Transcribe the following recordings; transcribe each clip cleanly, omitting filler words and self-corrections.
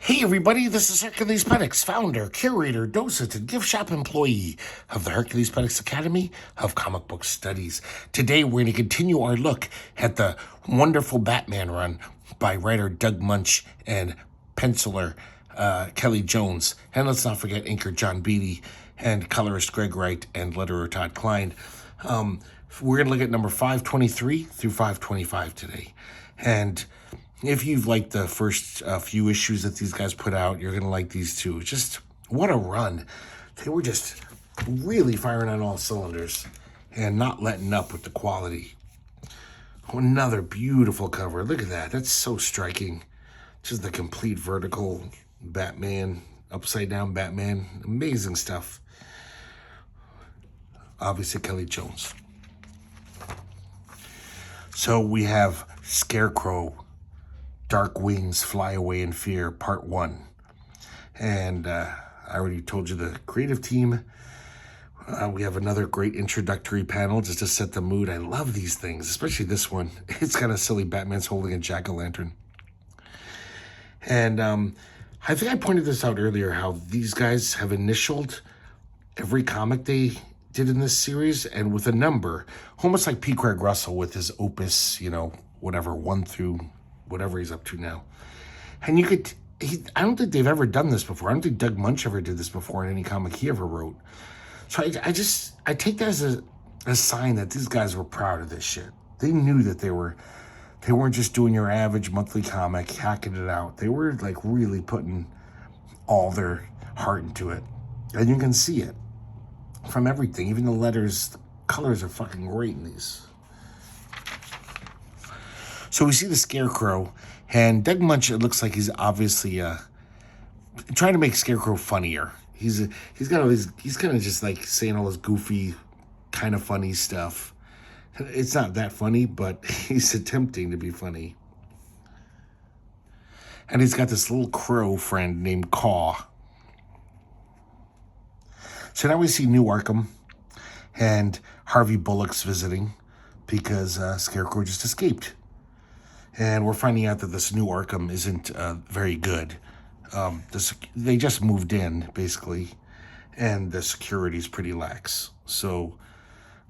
Hey everybody, this is herculespetix, founder, curator, docent, and gift shop employee of the herculespetix Academy of Comic Book Studies. Today we're going to continue our look at the wonderful Batman run by writer Doug Moench and penciler Kelly Jones. And let's not forget inker John Beatty and colorist Greg Wright and letterer Todd Klein. We're going to look at number 523 through 525 today. And if you've liked the first few issues that these guys put out, you're going to like these too. Just what a run. They were just really firing on all cylinders and not letting up with the quality. Another beautiful cover. Look at that. That's so striking. Just the complete vertical Batman, upside down Batman. Amazing stuff. Obviously, Kelly Jones. So we have Scarecrow, Dark Wings Fly Away in Fear, Part 1. And I already told you the creative team. We have another great introductory panel just to set the mood. I love these things, especially this one. It's kind of silly. Batman's holding a jack-o'-lantern. And I think I pointed this out earlier, how these guys have initialed every comic they did in this series, and with a number, almost like P. Craig Russell with his opus, whatever, 1 through whatever he's up to now. And you could, I don't think they've ever done this before. I don't think Doug Moench ever did this before in any comic he ever wrote. So I take that as a sign that these guys were proud of this shit. They knew that they weren't just doing your average monthly comic, hacking it out. They were like really putting all their heart into it. And you can see it from everything. Even the letters, the colors are fucking great in these. So we see the Scarecrow, and Doug Moench, it looks like he's obviously trying to make Scarecrow funnier. He's kind of just like saying all this goofy, kind of funny stuff. It's not that funny, but he's attempting to be funny. And he's got this little crow friend named Caw. So now we see New Arkham, and Harvey Bullock's visiting because Scarecrow just escaped. And we're finding out that this New Arkham isn't very good. They just moved in, basically, and the security's pretty lax. So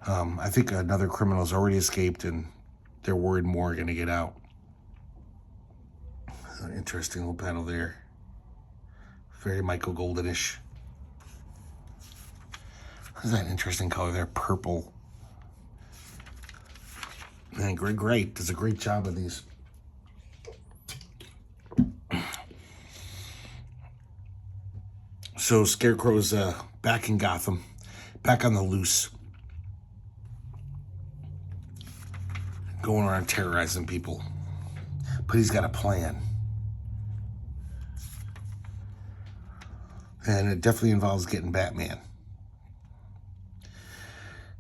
I think another criminal's already escaped, and they're worried more are going to get out. Interesting little panel there. Very Michael Goldenish. What's that interesting color there? Purple. Man, Greg Wright does a great job of these. So Scarecrow's back in Gotham, back on the loose, going around terrorizing people. But he's got a plan. And it definitely involves getting Batman.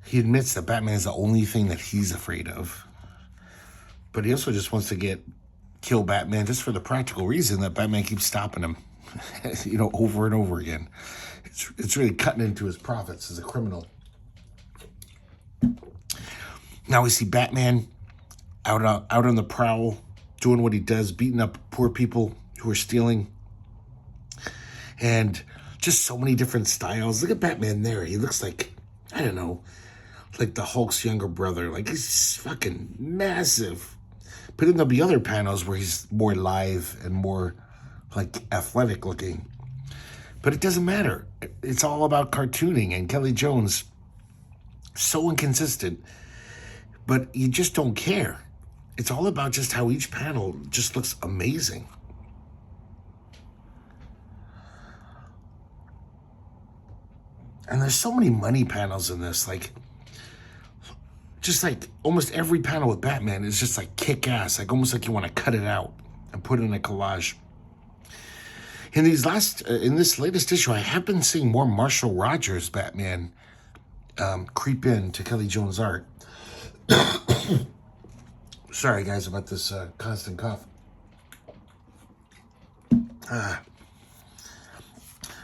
He admits that Batman is the only thing that he's afraid of. But he also just wants to kill Batman just for the practical reason that Batman keeps stopping him. Over and over again. It's really cutting into his profits as a criminal. Now we see Batman out on the prowl, doing what he does, beating up poor people who are stealing. And just so many different styles. Look at Batman there. He looks like, I don't know, like the Hulk's younger brother. Like, he's fucking massive. But then there'll be other panels where he's more lithe and more like athletic looking. But it doesn't matter. It's all about cartooning, and Kelly Jones, so inconsistent, but you just don't care. It's all about just how each panel just looks amazing. And there's so many money panels in this, just like almost every panel with Batman is just like kick ass, like almost like you want to cut it out and put it in a collage. In this latest issue, I have been seeing more Marshall Rogers Batman creep into Kelly Jones art. Sorry, guys, about this constant cough.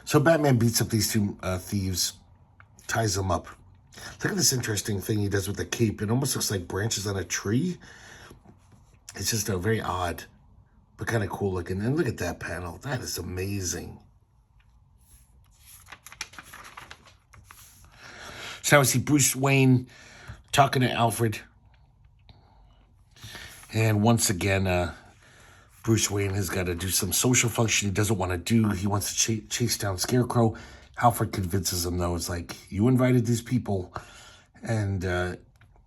So Batman beats up these two thieves, ties them up. Look at this interesting thing he does with the cape. It almost looks like branches on a tree. It's just a very odd but kind of cool looking. And look at that panel. That is amazing. So now we see Bruce Wayne talking to Alfred. And once again, Bruce Wayne has got to do some social function he doesn't want to do. He wants to chase down Scarecrow. Alfred convinces him, though. It's like, you invited these people, and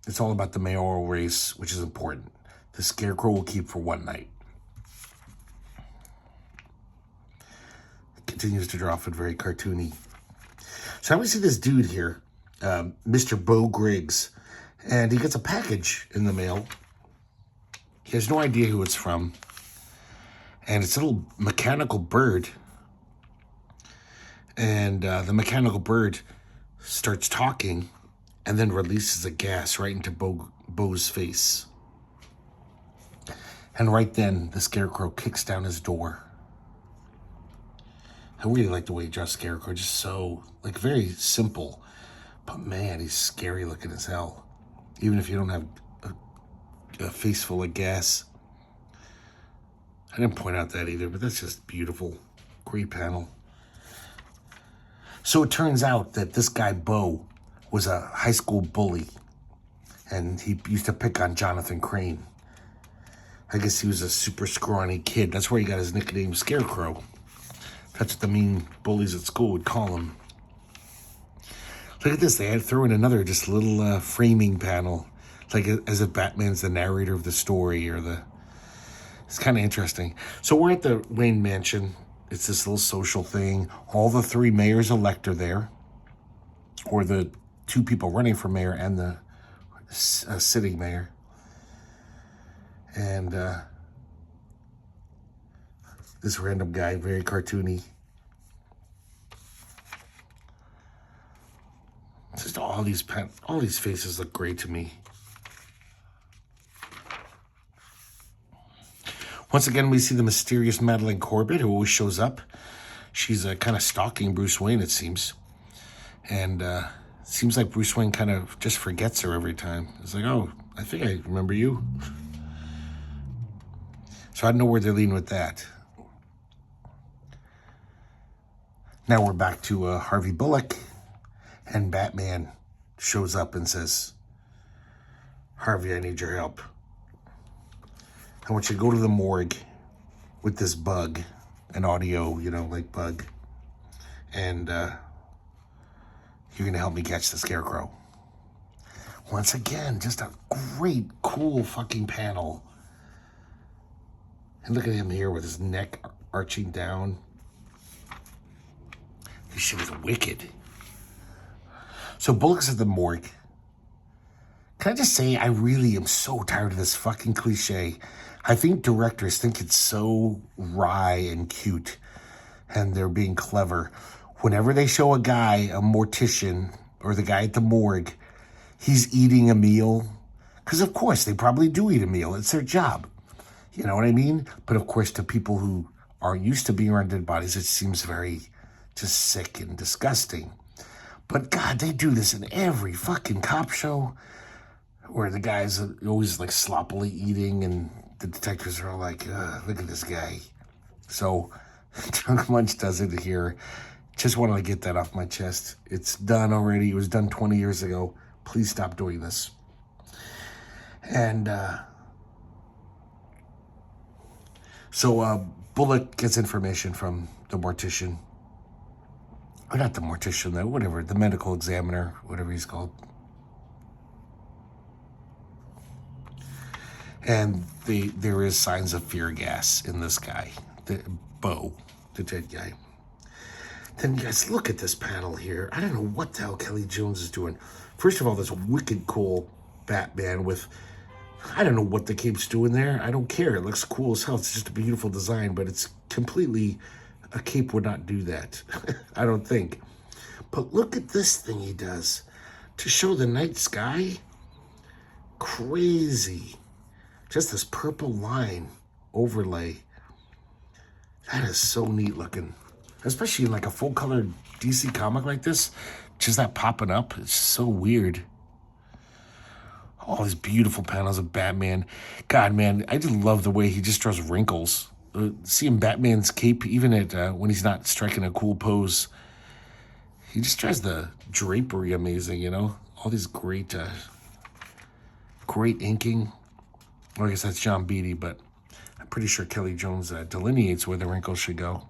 it's all about the mayoral race, which is important. The Scarecrow will keep for one night. Continues to draw off it very cartoony. So now we see this dude here, Mr. Bo Griggs, and he gets a package in the mail. He has no idea who it's from. And it's a little mechanical bird. And the mechanical bird starts talking and then releases a gas right into Bo's face. And right then, the Scarecrow kicks down his door. I really like the way he draws Scarecrow. Just so, like, very simple. But man, he's scary looking as hell. Even if you don't have a face full of gas. I didn't point out that either, but that's just beautiful. Great panel. So it turns out that this guy, Bo, was a high school bully. And he used to pick on Jonathan Crane. I guess he was a super scrawny kid. That's where he got his nickname, Scarecrow. That's what the mean bullies at school would call him. Look at this. They had to throw in another just little framing panel. Like as if Batman's the narrator of the story or the... It's kind of interesting. So we're at the Wayne Mansion. It's this little social thing. All the three mayors-elect are there. Or the two people running for mayor and the sitting mayor. And this random guy, very cartoony. Just all these faces look great to me. Once again, we see the mysterious Madeline Corbett, who always shows up. She's kind of stalking Bruce Wayne, it seems. And it seems like Bruce Wayne kind of just forgets her every time. It's like, oh, I think I remember you. So I don't know where they're leading with that. Now we're back to Harvey Bullock. And Batman shows up and says, Harvey, I need your help. I want you to go to the morgue with this bug, an audio, like bug. And you're going to help me catch the Scarecrow. Once again, just a great, cool fucking panel. And look at him here with his neck arching down. This shit is wicked. So Bullock's at the morgue. Can I just say, I really am so tired of this fucking cliche. I think directors think it's so wry and cute, and they're being clever. Whenever they show a guy, a mortician, or the guy at the morgue, he's eating a meal. Because of course, they probably do eat a meal. It's their job. You know what I mean? But of course, to people who aren't used to being around dead bodies, it seems very just sick and disgusting. But God, they do this in every fucking cop show where the guy's always like sloppily eating and the detectives are all like, look at this guy. So Drunk Munch does it here. Just wanted to get that off my chest. It's done already. It was done 20 years ago. Please stop doing this. And so Bullock gets information from the mortician. Or not the mortician, though, whatever, the medical examiner, whatever he's called. And there is signs of fear gas in this guy, Bo, the dead guy. Then you guys look at this panel here. I don't know what the hell Kelly Jones is doing. First of all, this wicked cool Batman with, I don't know what the cape's doing there. I don't care. It looks cool as hell. It's just a beautiful design, but it's completely, a cape would not do that. I don't think. But look at this thing he does to show the night sky. Crazy. Just this purple line overlay. That is so neat looking. Especially in like a full-colored DC comic like this. Just that popping up. It's so weird. All these beautiful panels of Batman. God, man, I just love the way he just draws wrinkles. seeing Batman's cape, even at when he's not striking a cool pose, he just tries the drapery amazing, you know? All these great inking. Well, I guess that's John Beatty, but I'm pretty sure Kelly Jones delineates where the wrinkles should go.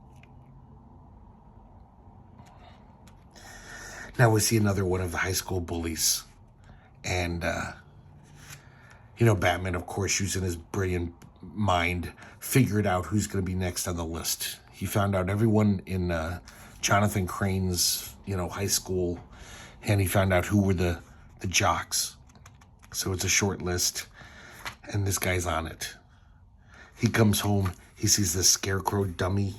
Now we see another one of the high school bullies. And, Batman, of course, using his brilliant mind, figured out who's going to be next on the list. He found out everyone in Jonathan Crane's, high school, and he found out who were the jocks. So it's a short list, and this guy's on it. He comes home, he sees this scarecrow dummy,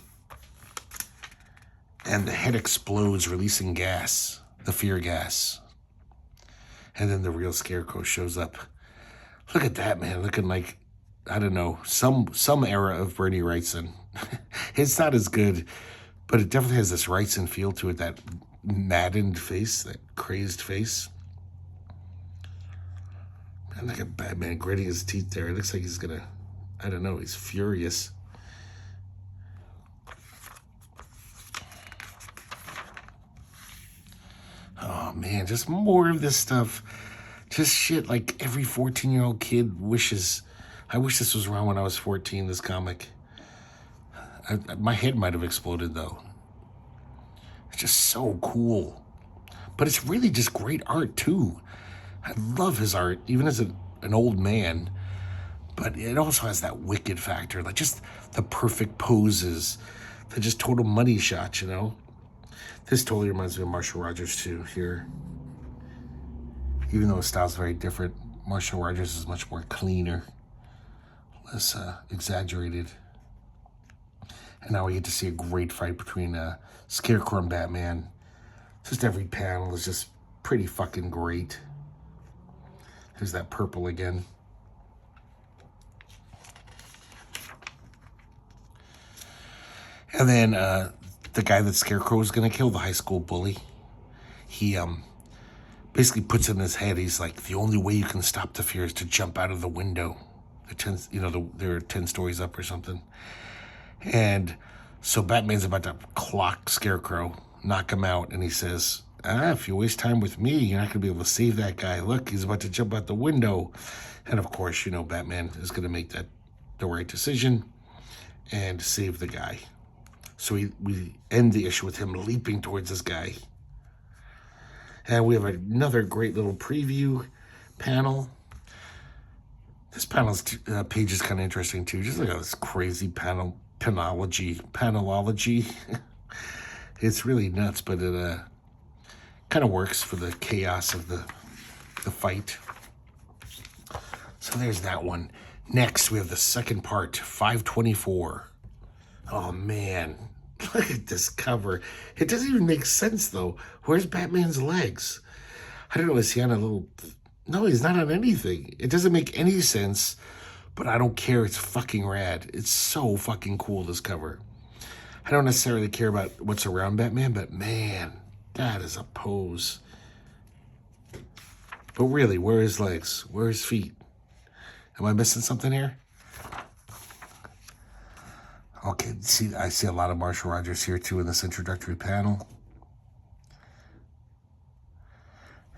and the head explodes, releasing gas, the fear gas. And then the real scarecrow shows up. Look at that, man, looking like, I don't know, some era of Bernie Wrightson. It's not as good, but it definitely has this Wrightson feel to it, that maddened face, that crazed face. And look at Batman gritting his teeth there. It looks like he's gonna, I don't know, he's furious. Oh man, just more of this stuff. Just shit like every 14-year-old kid wishes. I wish this was around when I was 14, this comic. My head might have exploded though. It's just so cool. But it's really just great art too. I love his art, even as an old man. But it also has that wicked factor, like just the perfect poses, the just total money shots, This totally reminds me of Marshall Rogers too, here. Even though his style's very different, Marshall Rogers is much more cleaner, less exaggerated. And now we get to see a great fight between Scarecrow and Batman. Just every panel is just pretty fucking great. There's that purple again. And then the guy that Scarecrow is going to kill, the high school bully, he basically puts in his head, he's like, the only way you can stop the fear is to jump out of the window. They're 10 stories up or something. And so Batman's about to clock Scarecrow, knock him out, and he says, if you waste time with me, you're not going to be able to save that guy. Look, he's about to jump out the window. And of course, Batman is going to make the right decision and save the guy. So we end the issue with him leaping towards this guy. And we have another great little preview panel. This page is kind of interesting too. Just look at this crazy panology. It's really nuts, but it kind of works for the chaos of the fight. So there's that one. Next, we have the second part, 524. Oh man, look at this cover. It doesn't even make sense though. Where's Batman's legs? I don't know, is he on a little... No, he's not on anything. It doesn't make any sense, but I don't care. It's fucking rad. It's so fucking cool, this cover. I don't necessarily care about what's around Batman, but man, that is a pose. But really, where are his legs? Where are his feet? Am I missing something here? Okay, I see a lot of Marshall Rogers here too in this introductory panel.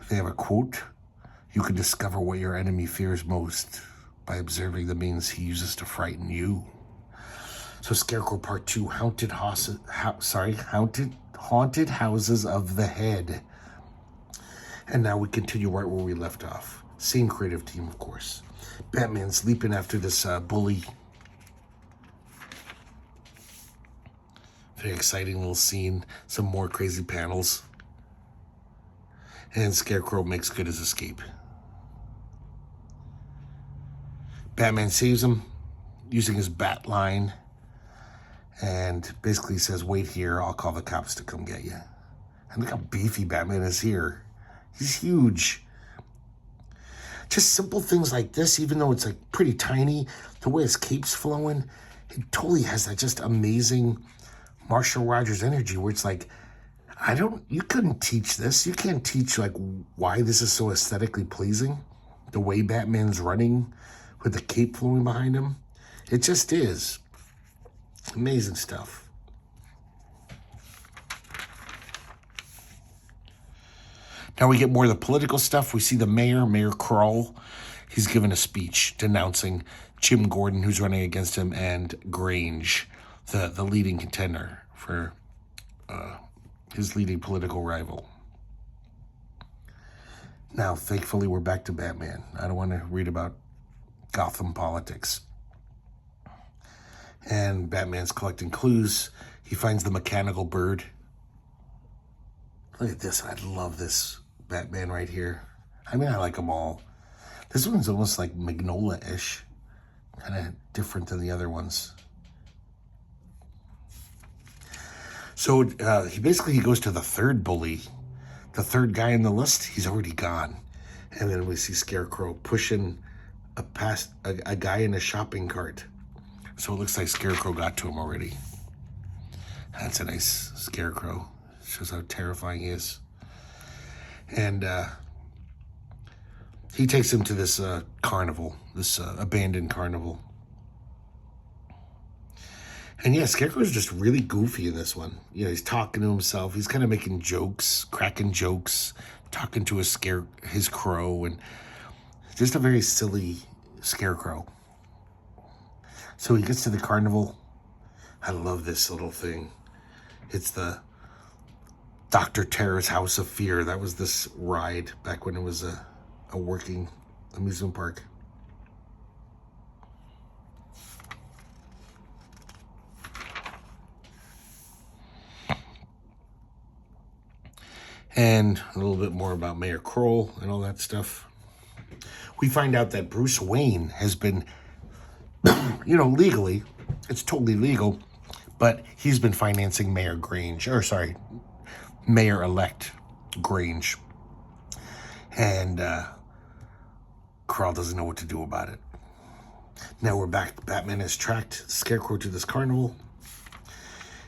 They have a quote. You can discover what your enemy fears most by observing the means he uses to frighten you. So Scarecrow Part 2, Haunted Houses of the Head. And now we continue right where we left off. Same creative team, of course. Batman's leaping after this bully. Very exciting little scene. Some more crazy panels. And Scarecrow makes good his escape. Batman saves him using his bat line and basically says, wait here, I'll call the cops to come get you. And look how beefy Batman is here. He's huge. Just simple things like this, even though it's like pretty tiny, the way his cape's flowing, it totally has that just amazing Marshall Rogers energy where it's like, you couldn't teach this. You can't teach like why this is so aesthetically pleasing. The way Batman's running with the cape flowing behind him. It just is. Amazing stuff. Now we get more of the political stuff. We see the Mayor Kroll. He's given a speech denouncing Jim Gordon, who's running against him, and Grange, the leading contender for his leading political rival. Now, thankfully, we're back to Batman. I don't want to read about Gotham politics. And Batman's collecting clues. He finds the mechanical bird. Look at this. I love this Batman right here. I mean, I like them all. This one's almost like Magnolia-ish. Kind of different than the other ones. So he goes to the third bully. The third guy in the list, he's already gone. And then we see Scarecrow pushing a guy in a shopping cart. So it looks like Scarecrow got to him already. That's a nice Scarecrow. Shows how terrifying he is. And he takes him to this carnival, this abandoned carnival. And yeah, Scarecrow's just really goofy in this one. You know, he's talking to himself. He's kind of making jokes, cracking jokes, talking to his crow, and just a very silly Scarecrow. So he gets to the carnival. I love this little thing. It's the Dr. Terror's House of Fear. That was this ride back when it was a working amusement park. And a little bit more about Mayor Kroll and all that stuff. We find out that Bruce Wayne has been, legally, it's totally legal, but he's been financing Mayor-elect Grange. And Kroll doesn't know what to do about it. Now we're back. Batman has tracked Scarecrow to this carnival.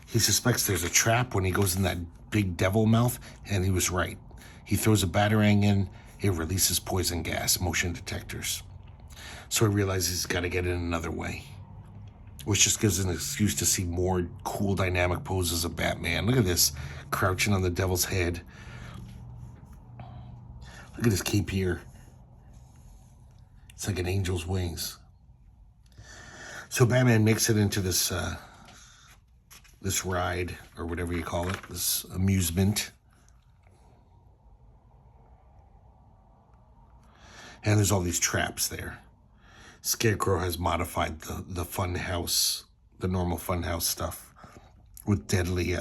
He suspects there's a trap when he goes in that big devil mouth, and he was right. He throws a batarang in, it releases poison gas, motion detectors. So he realizes he's got to get in another way, which just gives an excuse to see more cool dynamic poses of Batman. Look at this, crouching on the devil's head. Look at his cape here. It's like an angel's wings. So Batman makes it into this this ride, or whatever you call it, this amusement. And there's all these traps there. Scarecrow has modified the fun house, the normal fun house stuff, with deadly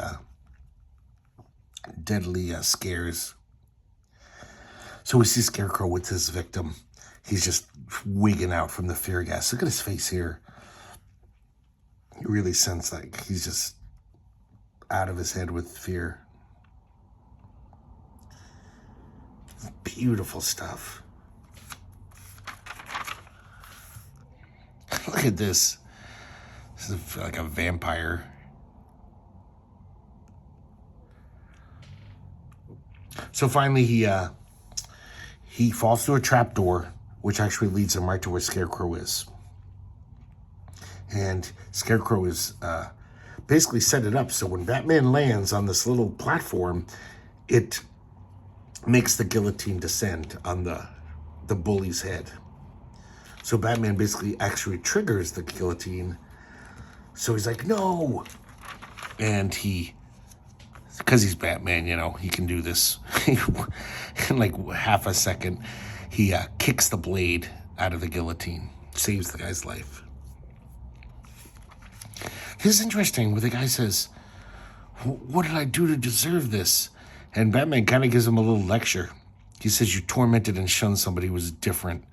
scares. So we see Scarecrow with his victim. He's just wigging out from the fear gas. Look at his face here. You really sense like he's just out of his head with fear. Beautiful stuff. Look at this. This is like a vampire. So finally he falls through a trapdoor, which actually leads him right to where Scarecrow is. And Scarecrow is basically set it up so when Batman lands on this little platform, it makes the guillotine descend on the bully's head. So Batman basically actually triggers the guillotine. So he's like, no. And because he's Batman, he can do this. In like half a second, he kicks the blade out of the guillotine, saves the guy's life. This is interesting where the guy says, what did I do to deserve this? And Batman kind of gives him a little lecture. He says, you tormented and shunned somebody who was different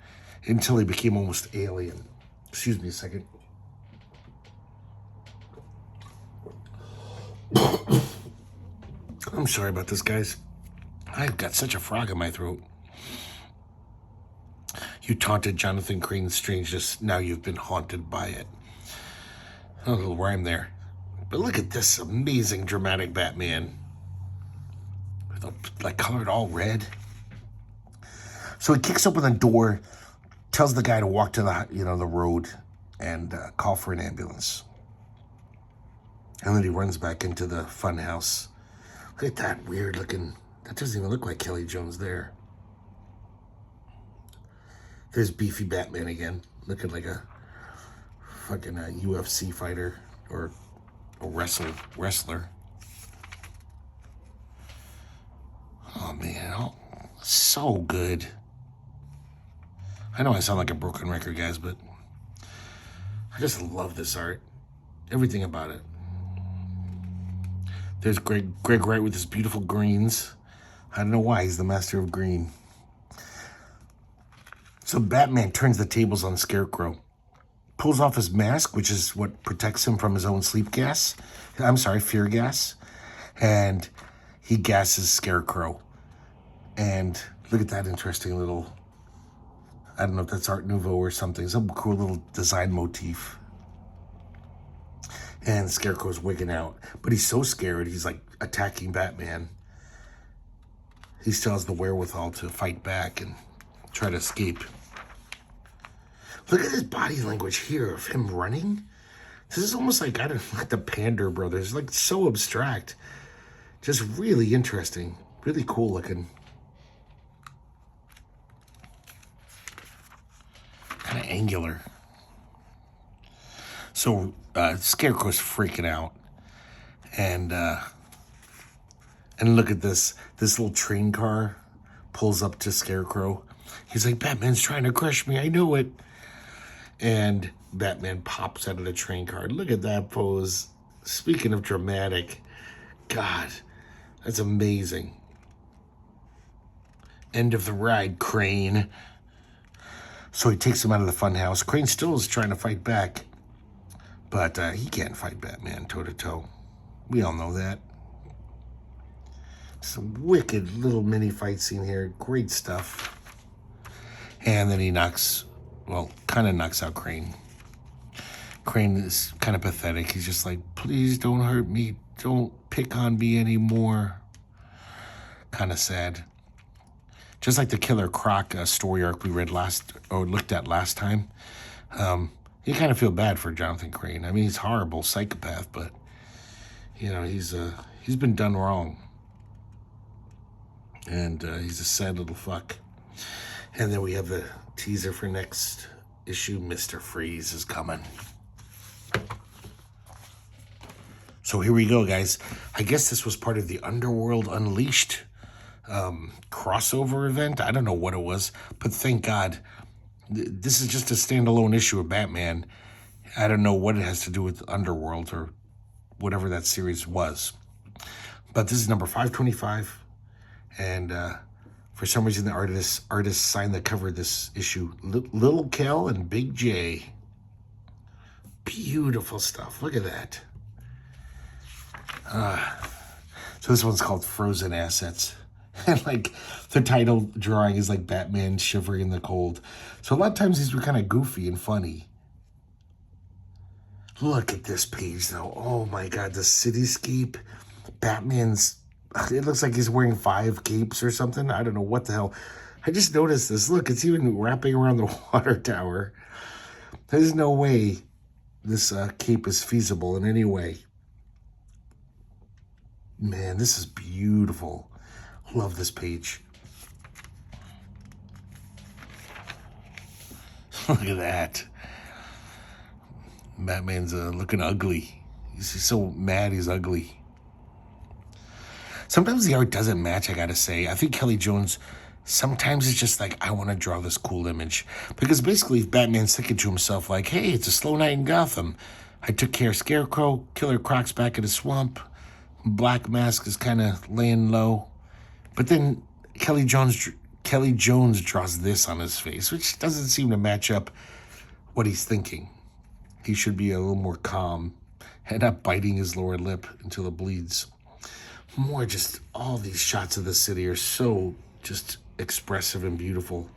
until he became almost alien. Excuse me a second. I'm sorry about this, guys. I've got such a frog in my throat. You taunted Jonathan Crane's strangeness. Now you've been haunted by it. A little rhyme there. But look at this amazing dramatic Batman. Like colored all red. So he kicks open the door, tells the guy to walk to the road and call for an ambulance. And then he runs back into the fun house. Look at that weird looking, that doesn't even look like Kelly Jones there. There's beefy Batman again, looking like a fucking UFC fighter or a wrestler. Oh man, so good. I know I sound like a broken record, guys, but I just love this art. Everything about it. There's Greg Wright with his beautiful greens. I don't know why, he's the master of green. So Batman turns the tables on Scarecrow. Pulls off his mask, which is what protects him from his own fear gas. And he gasses Scarecrow. And look at that interesting little, I don't know if that's Art Nouveau or something, some cool little design motif. And Scarecrow's wigging out. But he's so scared, he's like attacking Batman. He still has the wherewithal to fight back and try to escape. Look at his body language here of him running. This is almost like, I don't know, like the Pander Brothers. Like so abstract. Just really interesting. Really cool looking. Kind of angular. So Scarecrow's freaking out. And look at this. This little train car pulls up to Scarecrow. He's like, Batman's trying to crush me. I know it. And Batman pops out of the train car. Look at that pose. Speaking of dramatic, God, that's amazing. End of the ride, Crane. So he takes him out of the funhouse. Crane still is trying to fight back, but he can't fight Batman toe-to-toe. We all know that. Some wicked little mini fight scene here. Great stuff. And then he kind of knocks out Crane. Crane is kind of pathetic. He's just like, please don't hurt me. Don't pick on me anymore. Kind of sad. Just like the Killer Croc story arc we looked at last time. You kind of feel bad for Jonathan Crane. I mean, he's a horrible psychopath, but you know, he's been done wrong. And he's a sad little fuck. And then we have the teaser for next issue. Mr. Freeze is coming. So here we go, guys. I guess this was part of the Underworld Unleashed crossover event. I don't know what it was, but thank God. This is just a standalone issue of Batman. I don't know what it has to do with Underworld or whatever that series was. But this is number 525. And for some reason, the artists signed the cover of this issue. Little Kel and Big J. Beautiful stuff. Look at that. So this one's called Frozen Assets. And like the title drawing is like Batman shivering in the cold. So a lot of times these were kind of goofy and funny. Look at this page though. Oh my God, the cityscape. Batman's, it looks like he's wearing 5 capes or something. I don't know what the hell. I just noticed this. Look, it's even wrapping around the water tower. There's no way this cape is feasible in any way. Man, this is beautiful. Love this page. Look at that. Batman's looking ugly. He's so mad he's ugly. Sometimes the art doesn't match, I gotta say. I think Kelly Jones, sometimes it's just like, I want to draw this cool image. Because basically, Batman's thinking to himself like, hey, it's a slow night in Gotham. I took care of Scarecrow, Killer Croc's back in the swamp. Black Mask is kind of laying low. But then Kelly Jones draws this on his face, which doesn't seem to match up what he's thinking. He should be a little more calm and not biting his lower lip until it bleeds. More just all these shots of the city are so just expressive and beautiful.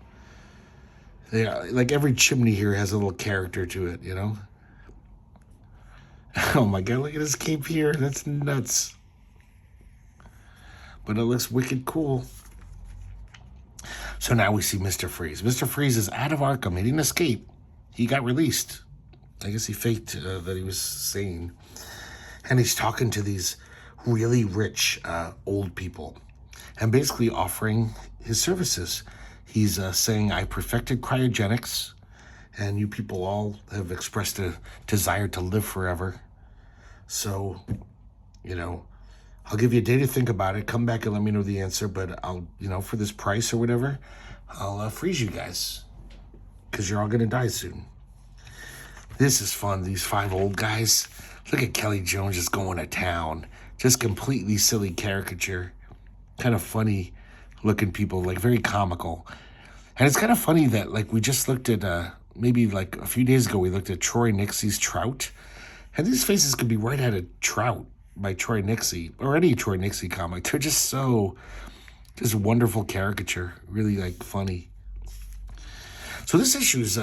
Yeah, like every chimney here has a little character to it, you know? Oh my God, look at his cape here. That's nuts. But it looks wicked cool. So now we see Mr. Freeze. Mr. Freeze is out of Arkham. He didn't escape. He got released. I guess he faked that he was sane. And he's talking to these really rich old people and basically offering his services. He's saying, I perfected cryogenics, and you people all have expressed a desire to live forever. So, I'll give you a day to think about it. Come back and let me know the answer, but I'll, for this price or whatever, I'll freeze you guys because you're all going to die soon. This is fun. These 5 old guys. Look at Kelly Jones just going to town. Just completely silly caricature. Kind of funny looking people, like very comical. And it's kind of funny that we just looked at, maybe a few days ago, we looked at Troy Nixie's Trout. And these faces could be right out of Trout by Troy Nixie, or any Troy Nixie comic. They're just wonderful caricature. Really funny. So this issue's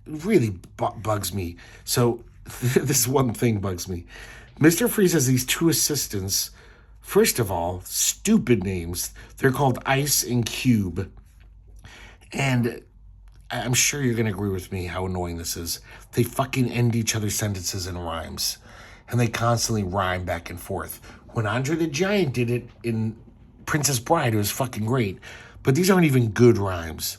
really bugs me. So this one thing bugs me. Mr. Freeze has these 2 assistants. First of all, stupid names. They're called Ice and Cube. And I'm sure you're going to agree with me how annoying this is. They fucking end each other's sentences in rhymes. And they constantly rhyme back and forth. When Andre the Giant did it in Princess Bride, it was fucking great. But these aren't even good rhymes.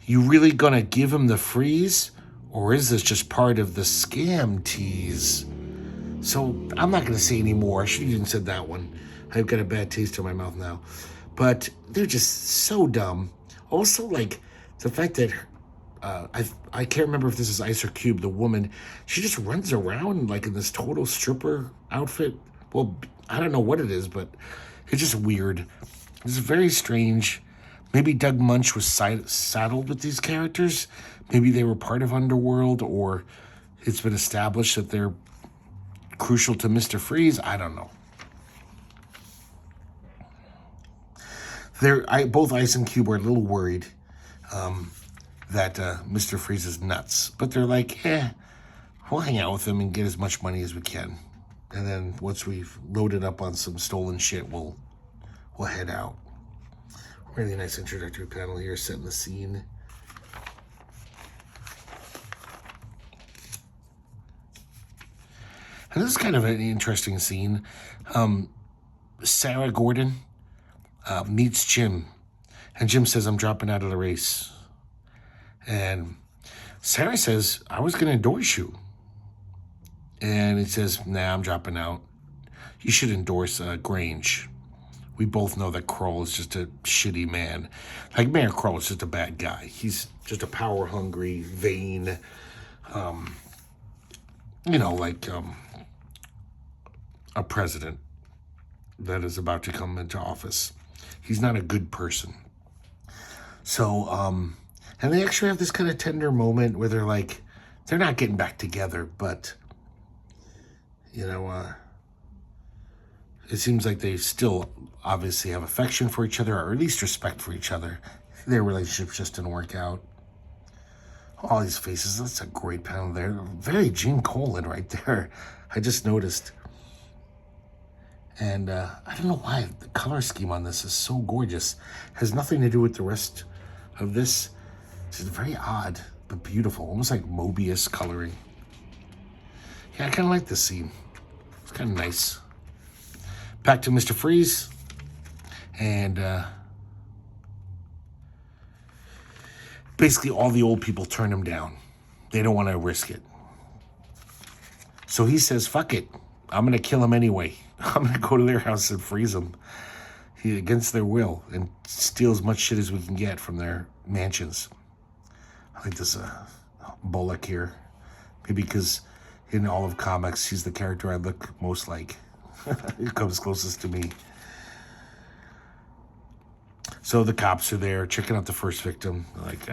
You really going to give him the freeze? Or is this just part of the scam tease? So I'm not going to say any more. I should have even said that one. I've got a bad taste in my mouth now. But they're just so dumb. Also, the fact that I can't remember if this is Ice or Cube, the woman, she just runs around in this total stripper outfit. Well, I don't know what it is, but it's just weird. It's very strange. Maybe Doug Moench was saddled with these characters. Maybe they were part of Underworld, or it's been established that they're crucial to Mr. Freeze. I don't know. Both Ice and Cube are a little worried that Mr. Freeze is nuts. But they're we'll hang out with him and get as much money as we can. And then once we've loaded up on some stolen shit, we'll head out. Really nice introductory panel here, setting the scene. And this is kind of an interesting scene. Sarah Gordon meets Jim. And Jim says, I'm dropping out of the race. And Sarah says, I was going to endorse you. And he says, nah, I'm dropping out. You should endorse Grange. We both know that Kroll is just a shitty man. Mayor Kroll is just a bad guy. He's just a power-hungry, vain, a president that is about to come into office. He's not a good person. So, and they actually have this kind of tender moment where they're not getting back together, but, it seems like they still obviously have affection for each other, or at least respect for each other. Their relationship just didn't work out. All these faces, that's a great panel there. Very Gene Colan right there. I just noticed. And I don't know why the color scheme on this is so gorgeous. Has nothing to do with the rest of this. It's very odd, but beautiful. Almost like Mobius coloring. Yeah, I kind of like this scene. It's kind of nice. Back to Mr. Freeze. And basically all the old people turn him down. They don't want to risk it. So he says, fuck it. I'm going to kill him anyway. I'm going to go to their house and freeze them. Against their will, and steal as much shit as we can get from their mansions. I like this Bullock here. Maybe because in all of comics, he's the character I look most like. He comes closest to me. So the cops are there checking out the first victim. They're like,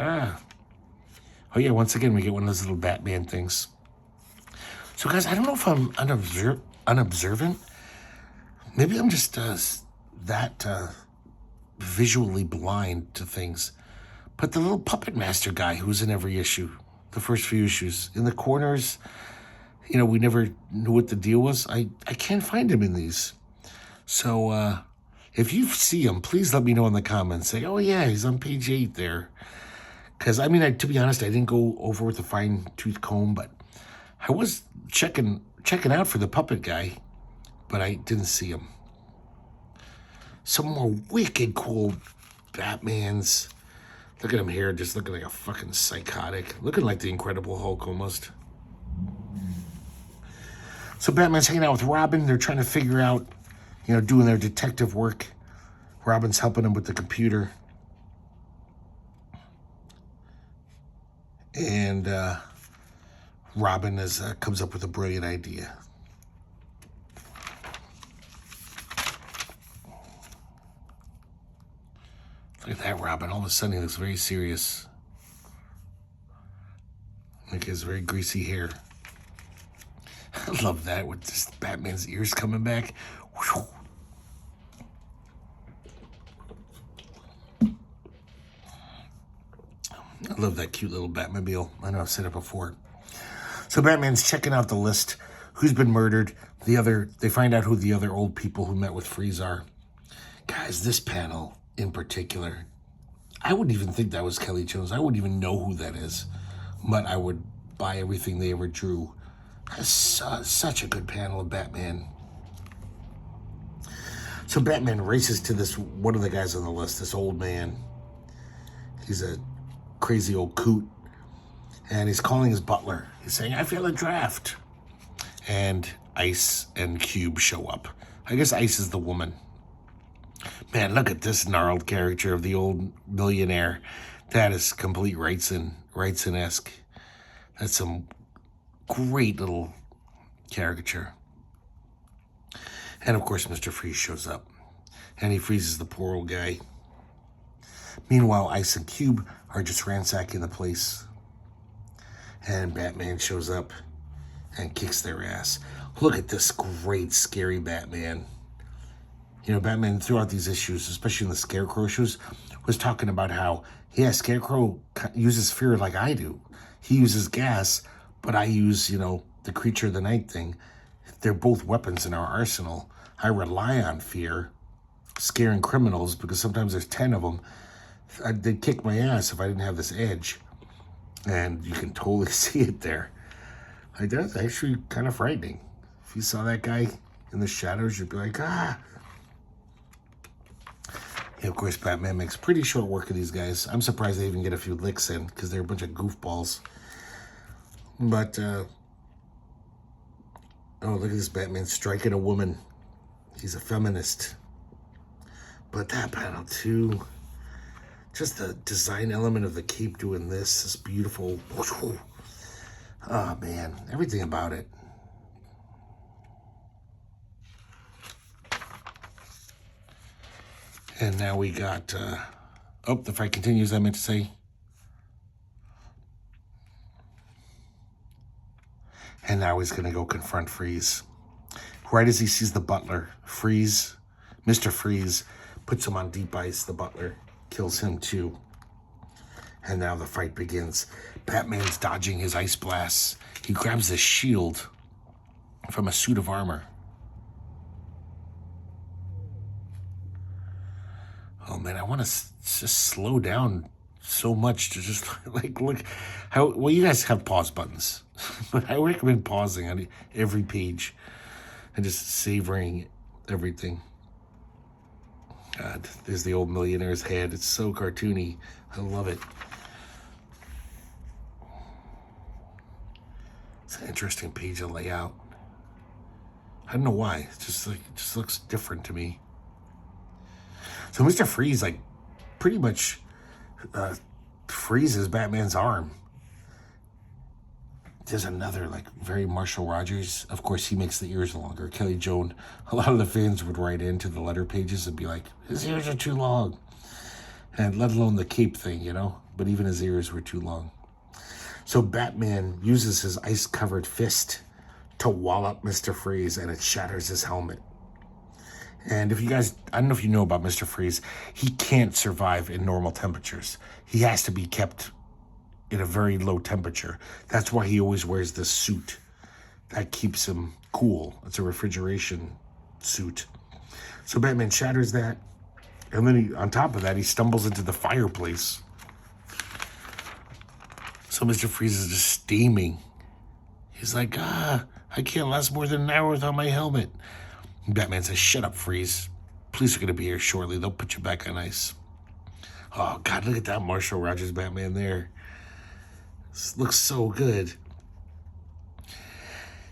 oh yeah, once again, we get one of those little Batman things. So guys, I don't know if I'm unobservant. Maybe I'm just that visually blind to things. But the little puppet master guy who's in every issue, the first few issues, in the corners, we never knew what the deal was. I can't find him in these. So if you see him, please let me know in the comments. Say, oh yeah, he's on page 8 there. Because, to be honest, I didn't go over with a fine-tooth comb, but I was checking checking out for the puppet guy, but I didn't see him. Some more wicked cool Batmans. Look at him here, just looking like a fucking psychotic. Looking like the Incredible Hulk almost. So Batman's hanging out with Robin. They're trying to figure out, doing their detective work. Robin's helping him with the computer. And Robin comes up with a brilliant idea. Look at that, Robin. All of a sudden, he looks very serious. Like his very greasy hair. I love that with just Batman's ears coming back. Whew. I love that cute little Batmobile. I know I've said it before. So Batman's checking out the list. Who's been murdered? They find out who the other old people who met with Freeze are. Guys, this panel in particular, I wouldn't even think that was Kelly Jones. I wouldn't even know who that is. But I would buy everything they ever drew. That's such a good panel of Batman. So Batman races to this one of the guys on the list, this old man. He's a crazy old coot. And he's calling his butler. He's saying, I feel a draft. And Ice and Cube show up. I guess Ice is the woman. Man, look at this gnarled character of the old millionaire. That is complete Wrightson-esque. That's some great little caricature. And of course, Mr. Freeze shows up. And he freezes the poor old guy. Meanwhile, Ice and Cube are just ransacking the place. And Batman shows up and kicks their ass. Look at this great, scary Batman. Batman throughout these issues, especially in the Scarecrow issues, was talking about how, Scarecrow uses fear like I do. He uses gas, but I use, the creature of the night thing. They're both weapons in our arsenal. I rely on fear, scaring criminals, because sometimes there's 10 of them. They'd kick my ass if I didn't have this edge. And you can totally see it there. That's actually kind of frightening. If you saw that guy in the shadows, you'd be like, ah. Of course, Batman makes pretty short work of these guys. I'm surprised they even get a few licks in, because they're a bunch of goofballs. But, oh, look at this Batman striking a woman. He's a feminist. But that panel, too. Just the design element of the cape doing this beautiful. Oh, man. Everything about it. And now we got, the fight continues, I meant to say. And now he's going to go confront Freeze. Right as he sees the butler, Mr. Freeze, puts him on deep ice. The butler kills him too. And now the fight begins. Batman's dodging his ice blasts. He grabs this shield from a suit of armor. Oh man, I want to just slow down so much to just look how, well, you guys have pause buttons, but I recommend pausing on every page and just savoring everything. God, there's the old millionaire's head. It's so cartoony. I love it. It's an interesting page to lay out. I don't know why. It just looks different to me. So Mr. Freeze, pretty much freezes Batman's arm. There's another, very Marshall Rogers. Of course, he makes the ears longer. Kelly Jones. A lot of the fans would write into the letter pages and be like, his ears are too long. And let alone the cape thing, But even his ears were too long. So Batman uses his ice-covered fist to wallop Mr. Freeze, and it shatters his helmet. And if you guys, I don't know if you know about Mr. Freeze, he can't survive in normal temperatures. He has to be kept in a very low temperature. That's why he always wears this suit. That keeps him cool. It's a refrigeration suit. So Batman shatters that. And then on top of that, he stumbles into the fireplace. So Mr. Freeze is just steaming. He's like, I can't last more than an hour without my helmet. Batman says, shut up, Freeze. Police are going to be here shortly. They'll put you back on ice. Oh, God, look at that Marshall Rogers Batman there. This looks so good.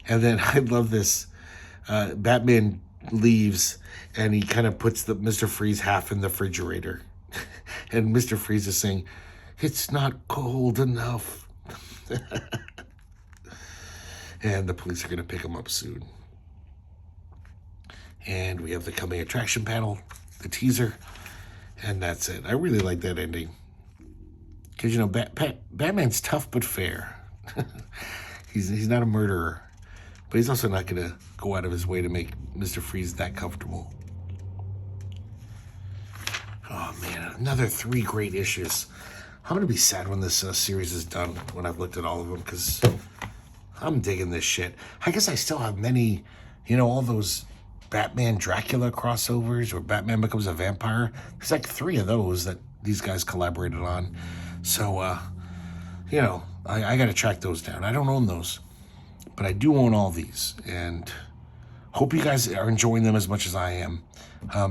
And then I love this. Batman leaves, and he kind of puts the Mr. Freeze half in the refrigerator. And Mr. Freeze is saying, it's not cold enough. And the police are going to pick him up soon. And we have the coming attraction panel, the teaser, and that's it. I really like that ending. Because, you know, Batman's tough but fair. He's not a murderer. But he's also not going to go out of his way to make Mr. Freeze that comfortable. Oh, man, another 3 great issues. I'm going to be sad when this series is done, when I've looked at all of them, because I'm digging this shit. I guess I still have many, you know, all those Batman-Dracula crossovers where Batman becomes a vampire. There's like 3 of those that these guys collaborated on. So, you know, I got to track those down. I don't own those, but I do own all these, and hope you guys are enjoying them as much as I am.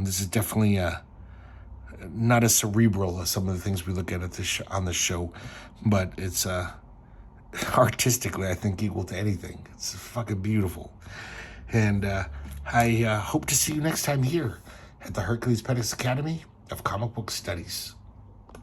This is definitely not as cerebral as some of the things we look at this on the show, but it's artistically, I think, equal to anything. It's fucking beautiful. And I hope to see you next time here at the Herculespetix Academy of Comic Book Studies.